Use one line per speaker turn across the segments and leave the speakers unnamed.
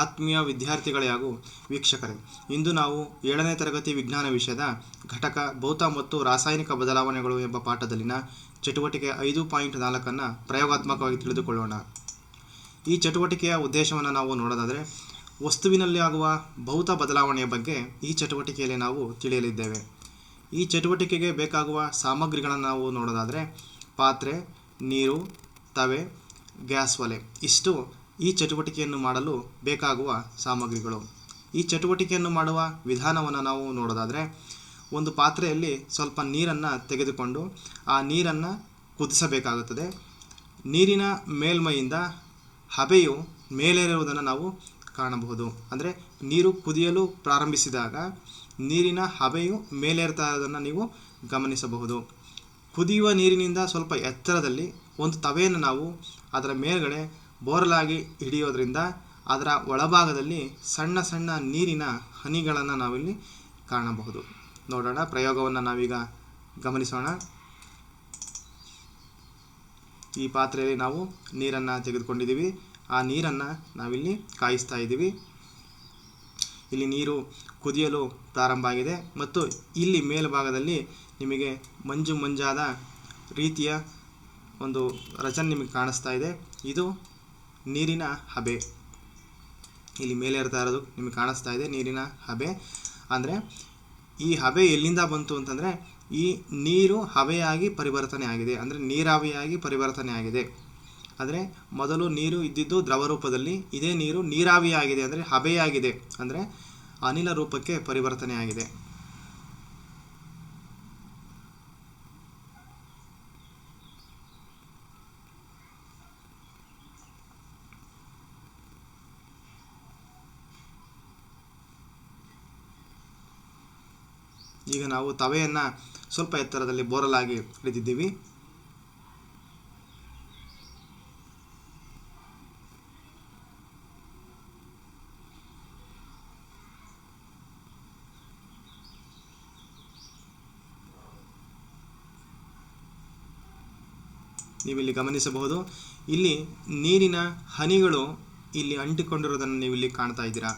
ಆತ್ಮೀಯ ವಿದ್ಯಾರ್ಥಿಗಳೇ ಹಾಗೂ ವೀಕ್ಷಕರೇ, ಇಂದು ನಾವು 7ನೇ ತರಗತಿ ವಿಜ್ಞಾನ ವಿಷಯದ ಘಟಕ ಭೌತ ಮತ್ತು ರಾಸಾಯನಿಕ ಬದಲಾವಣೆಗಳು ಎಂಬ ಪಾಠದಲ್ಲಿನ ಚಟುವಟಿಕೆ 5.4 ಪ್ರಯೋಗಾತ್ಮಕವಾಗಿ ತಿಳಿದುಕೊಳ್ಳೋಣ. ಈ ಚಟುವಟಿಕೆಯ ಉದ್ದೇಶವನ್ನು ನಾವು ನೋಡೋದಾದರೆ, ವಸ್ತುವಿನಲ್ಲಿ ಆಗುವ ಭೌತ ಬದಲಾವಣೆಯ ಬಗ್ಗೆ ಈ ಚಟುವಟಿಕೆಯಲ್ಲಿ ನಾವು ತಿಳಿಯಲಿದ್ದೇವೆ. ಈ ಚಟುವಟಿಕೆಗೆ ಬೇಕಾಗುವ ಸಾಮಗ್ರಿಗಳನ್ನು ನಾವು ನೋಡೋದಾದರೆ, ಪಾತ್ರೆ, ನೀರು, ತವೆ, ಗ್ಯಾಸ್ ಒಲೆ ಇಷ್ಟು ಈ ಚಟುವಟಿಕೆಯನ್ನು ಮಾಡಲು ಬೇಕಾಗುವ ಸಾಮಗ್ರಿಗಳು. ಈ ಚಟುವಟಿಕೆಯನ್ನು ಮಾಡುವ ವಿಧಾನವನ್ನು ನಾವು ನೋಡೋದಾದರೆ, ಒಂದು ಪಾತ್ರೆಯಲ್ಲಿ ಸ್ವಲ್ಪ ನೀರನ್ನು ತೆಗೆದುಕೊಂಡು ಆ ನೀರನ್ನು ಕುದಿಸಬೇಕಾಗುತ್ತದೆ. ನೀರಿನ ಮೇಲ್ಮೈಯಿಂದ ಹಬೆಯು ಮೇಲೇರುವುದನ್ನು ನಾವು ಕಾಣಬಹುದು. ಅಂದರೆ ನೀರು ಕುದಿಯಲು ಪ್ರಾರಂಭಿಸಿದಾಗ ನೀರಿನ ಹಬೆಯು ಮೇಲೇರ್ತಾ ಇರೋದನ್ನು ನೀವು ಗಮನಿಸಬಹುದು. ಕುದಿಯುವ ನೀರಿನಿಂದ ಸ್ವಲ್ಪ ಎತ್ತರದಲ್ಲಿ ಒಂದು ತವೆಯನ್ನು ನಾವು ಅದರ ಮೇಲ್ಗಡೆ ಬೋರಲಾಗಿ ಹಿಡಿಯೋದ್ರಿಂದ ಅದರ ಒಳಭಾಗದಲ್ಲಿ ಸಣ್ಣ ಸಣ್ಣ ನೀರಿನ ಹನಿಗಳನ್ನು ನಾವಿಲ್ಲಿ ಕಾಣಬಹುದು. ನೋಡೋಣ, ಪ್ರಯೋಗವನ್ನು ನಾವೀಗ ಗಮನಿಸೋಣ. ಈ ಪಾತ್ರೆಯಲ್ಲಿ ನಾವು ನೀರನ್ನು ತೆಗೆದುಕೊಂಡಿದ್ದೀವಿ. ಆ ನೀರನ್ನು ನಾವಿಲ್ಲಿ ಕಾಯಿಸ್ತಾ ಇದ್ದೀವಿ. ಇಲ್ಲಿ ನೀರು ಕುದಿಯಲು ಪ್ರಾರಂಭ ಆಗಿದೆ ಮತ್ತು ಇಲ್ಲಿ ಮೇಲ್ಭಾಗದಲ್ಲಿ ನಿಮಗೆ ಮಂಜಾದ ರೀತಿಯ ಒಂದು ರಚನೆ ನಿಮಗೆ ಕಾಣಿಸ್ತಾ ಇದೆ. ಇದು ನೀರಿನ ಹಬೆ. ಇಲ್ಲಿ ಮೇಲೆ ಇರ್ತಾ ಇರೋದು ನಿಮಗೆ ಕಾಣಿಸ್ತಾ ಇದೆ ನೀರಿನ ಹಬೆ. ಅಂದರೆ ಈ ಹಬೆ ಎಲ್ಲಿಂದ ಬಂತು ಅಂತಂದರೆ, ಈ ನೀರು ಹಬೆಯಾಗಿ ಪರಿವರ್ತನೆ ಆಗಿದೆ, ಅಂದರೆ ನೀರಾವಿಯಾಗಿ ಪರಿವರ್ತನೆ ಆಗಿದೆ. ಅಂದರೆ ಮೊದಲು ನೀರು ಇದ್ದಿದ್ದು ದ್ರವ ರೂಪದಲ್ಲಿ, ಇದೇ ನೀರು ನೀರಾವಿಯಾಗಿದೆ, ಅಂದರೆ ಹಬೆಯಾಗಿದೆ, ಅಂದರೆ ಅನಿಲ ರೂಪಕ್ಕೆ ಪರಿವರ್ತನೆ ಆಗಿದೆ. ಈಗ ನಾವು ತವೆಯನ್ನು ಸ್ವಲ್ಪ ಎತ್ತರದಲ್ಲಿ ಬೋರಲಾಗಿ ಹಿಡಿದಿದ್ದೀವಿ. ನೀವಿಲ್ಲಿ ಗಮನಿಸಬಹುದು, ಇಲ್ಲಿ ನೀರಿನ ಹನಿಗಳು ಇಲ್ಲಿ ಅಂಟಿಕೊಂಡಿರೋದನ್ನು ನೀವಿಲ್ಲಿ ಕಾಣ್ತಾ ಇದ್ದೀರಾ.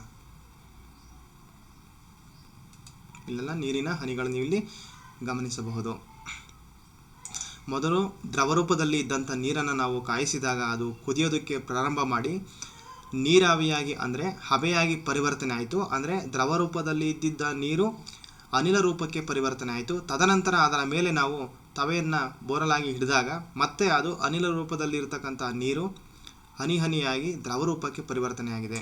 ಇಲ್ಲೆಲ್ಲ ನೀರಿನ ಹನಿಗಳು ನೀವಿಲ್ಲಿ ಗಮನಿಸಬಹುದು. ಮೊದಲು ದ್ರವರೂಪದಲ್ಲಿ ಇದ್ದಂಥ ನೀರನ್ನು ನಾವು ಕಾಯಿಸಿದಾಗ ಅದು ಕುದಿಯೋದಕ್ಕೆ ಪ್ರಾರಂಭ ಮಾಡಿ ನೀರಾವಿಯಾಗಿ, ಅಂದರೆ ಹಬೆಯಾಗಿ ಪರಿವರ್ತನೆ ಆಯಿತು. ಅಂದರೆ ದ್ರವ ರೂಪದಲ್ಲಿ ಇದ್ದಿದ್ದ ನೀರು ಅನಿಲ ರೂಪಕ್ಕೆ ಪರಿವರ್ತನೆ ಆಯಿತು. ತದನಂತರ ಅದರ ಮೇಲೆ ನಾವು ತವೆಯನ್ನು ಬೋರಲಾಗಿ ಹಿಡಿದಾಗ ಮತ್ತೆ ಅದು ಅನಿಲ ರೂಪದಲ್ಲಿ ಇರತಕ್ಕಂಥ ನೀರು ಹನಿ ಹನಿಯಾಗಿ ದ್ರವ ರೂಪಕ್ಕೆ ಪರಿವರ್ತನೆ ಆಗಿದೆ.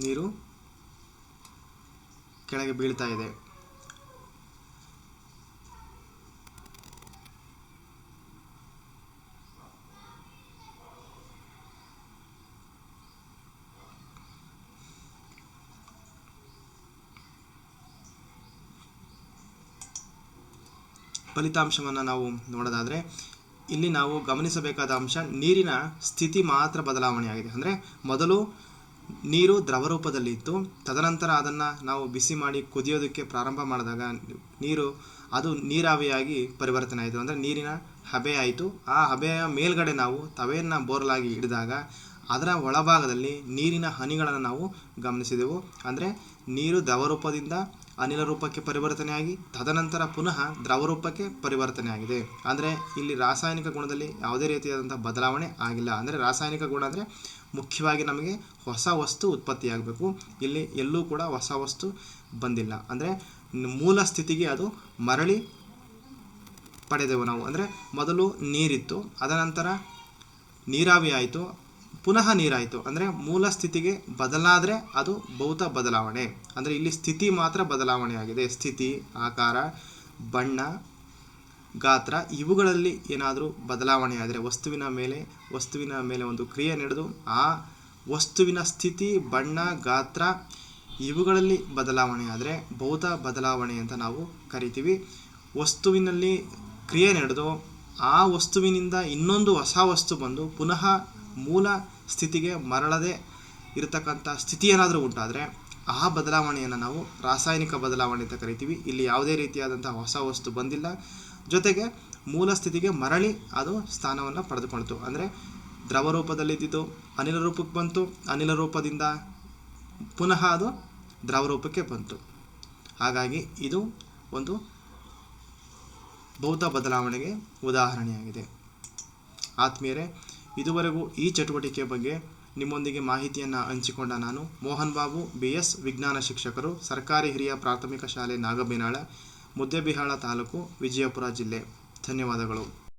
ನೀರು ಕೆಳಗೆ ಬೀಳ್ತಾ ಇದೆ. ಫಲಿತಾಂಶವನ್ನು ನಾವು ನೋಡೋದಾದರೆ, ಇಲ್ಲಿ ನಾವು ಗಮನಿಸಬೇಕಾದ ಅಂಶ ನೀರಿನ ಸ್ಥಿತಿ ಮಾತ್ರ ಬದಲಾವಣೆಯಾಗಿದೆ. ಅಂದರೆ ಮೊದಲು ನೀರು ದ್ರವ ರೂಪದಲ್ಲಿ ಇತ್ತು, ತದನಂತರ ಅದನ್ನು ನಾವು ಬಿಸಿ ಮಾಡಿ ಕುದಿಯೋದಕ್ಕೆ ಪ್ರಾರಂಭ ಮಾಡಿದಾಗ ನೀರು ಅದು ನೀರಾವಿಯಾಗಿ ಪರಿವರ್ತನೆ ಆಯಿತು, ಅಂದರೆ ನೀರಿನ ಹಬೆ ಆಯಿತು. ಆ ಹಬೆಯ ಮೇಲ್ಗಡೆ ನಾವು ತವೆಯನ್ನು ಬೋರಲಾಗಿ ಹಿಡಿದಾಗ ಅದರ ಒಳಭಾಗದಲ್ಲಿ ನೀರಿನ ಹನಿಗಳನ್ನು ನಾವು ಗಮನಿಸಿದೆವು. ಅಂದರೆ ನೀರು ದ್ರವ ರೂಪದಿಂದ ಅನಿಲ ರೂಪಕ್ಕೆ ಪರಿವರ್ತನೆಯಾಗಿ ತದನಂತರ ಪುನಃ ದ್ರವ ರೂಪಕ್ಕೆ ಪರಿವರ್ತನೆ ಆಗಿದೆ. ಅಂದರೆ ಇಲ್ಲಿ ರಾಸಾಯನಿಕ ಗುಣದಲ್ಲಿ ಯಾವುದೇ ರೀತಿಯಾದಂಥ ಬದಲಾವಣೆ ಆಗಿಲ್ಲ. ಅಂದರೆ ರಾಸಾಯನಿಕ ಗುಣ ಅಂದರೆ ಮುಖ್ಯವಾಗಿ ನಮಗೆ ಹೊಸ ವಸ್ತು ಉತ್ಪತ್ತಿಯಾಗಬೇಕು. ಇಲ್ಲಿ ಎಲ್ಲೂ ಕೂಡ ಹೊಸ ವಸ್ತು ಬಂದಿಲ್ಲ. ಅಂದರೆ ಮೂಲ ಸ್ಥಿತಿಗೆ ಅದು ಮರಳಿ ಪಡೆದೆವು ನಾವು. ಅಂದರೆ ಮೊದಲು ನೀರಿತ್ತು, ಅದನಂತರ ನೀರಾವಿ ಆಯಿತು, ಪುನಃ ನೀರಾಯಿತು. ಅಂದರೆ ಮೂಲ ಸ್ಥಿತಿಗೆ ಬದಲಾದರೆ ಅದು ಭೌತ ಬದಲಾವಣೆ. ಅಂದರೆ ಇಲ್ಲಿ ಸ್ಥಿತಿ ಮಾತ್ರ ಬದಲಾವಣೆ ಆಗಿದೆ. ಸ್ಥಿತಿ, ಆಕಾರ, ಬಣ್ಣ, ಗಾತ್ರ ಇವುಗಳಲ್ಲಿ ಏನಾದರೂ ಬದಲಾವಣೆ ಆದರೆ, ವಸ್ತುವಿನ ಮೇಲೆ ಒಂದು ಕ್ರಿಯೆ ನಡೆದು ಆ ವಸ್ತುವಿನ ಸ್ಥಿತಿ, ಬಣ್ಣ, ಗಾತ್ರ ಇವುಗಳಲ್ಲಿ ಬದಲಾವಣೆ ಆದರೆ ಭೌತ ಬದಲಾವಣೆ ಅಂತ ನಾವು ಕರಿತೀವಿ. ವಸ್ತುವಿನಲ್ಲಿ ಕ್ರಿಯೆ ನಡೆದು ಆ ವಸ್ತುವಿನಿಂದ ಇನ್ನೊಂದು ಹೊಸ ವಸ್ತು ಬಂದು ಪುನಃ ಮೂಲ ಸ್ಥಿತಿಗೆ ಮರಳದೆ ಇರತಕ್ಕಂಥ ಸ್ಥಿತಿ ಏನಾದರೂ ಉಂಟಾದರೆ ಆ ಬದಲಾವಣೆಯನ್ನು ನಾವು ರಾಸಾಯನಿಕ ಬದಲಾವಣೆ ಅಂತ ಕರಿತೀವಿ. ಇಲ್ಲಿ ಯಾವುದೇ ರೀತಿಯಾದಂಥ ಹೊಸ ವಸ್ತು ಬಂದಿಲ್ಲ, ಜೊತೆಗೆ ಮೂಲ ಸ್ಥಿತಿಗೆ ಮರಳಿ ಅದು ಸ್ಥಾನವನ್ನು ಪಡೆದುಕೊಳ್ತು. ಅಂದರೆ ದ್ರವ ರೂಪದಲ್ಲಿದ್ದು ಅನಿಲ ರೂಪಕ್ಕೆ ಬಂತು, ಅನಿಲ ರೂಪದಿಂದ ಪುನಃ ಅದು ದ್ರವ ರೂಪಕ್ಕೆ ಬಂತು. ಹಾಗಾಗಿ ಇದು ಒಂದು ಭೌತ ಬದಲಾವಣೆಗೆ ಉದಾಹರಣೆಯಾಗಿದೆ. ಆತ್ಮೀಯರೇ, ಇದುವರೆಗೂ ಈ ಚಟುವಟಿಕೆ ಬಗ್ಗೆ ನಿಮ್ಮೊಂದಿಗೆ ಮಾಹಿತಿಯನ್ನು ಹಂಚಿಕೊಂಡ ನಾನು ಮೋಹನ್ ಬಾಬು, BS ವಿಜ್ಞಾನ ಶಿಕ್ಷಕರು, ಸರ್ಕಾರಿ ಹಿರಿಯ ಪ್ರಾಥಮಿಕ ಶಾಲೆ ನಾಗಬೇನಾಳ, ಮುದ್ದೇಬಿಹಾಳ ತಾಲೂಕು, ವಿಜಯಪುರ ಜಿಲ್ಲೆ. ಧನ್ಯವಾದಗಳು.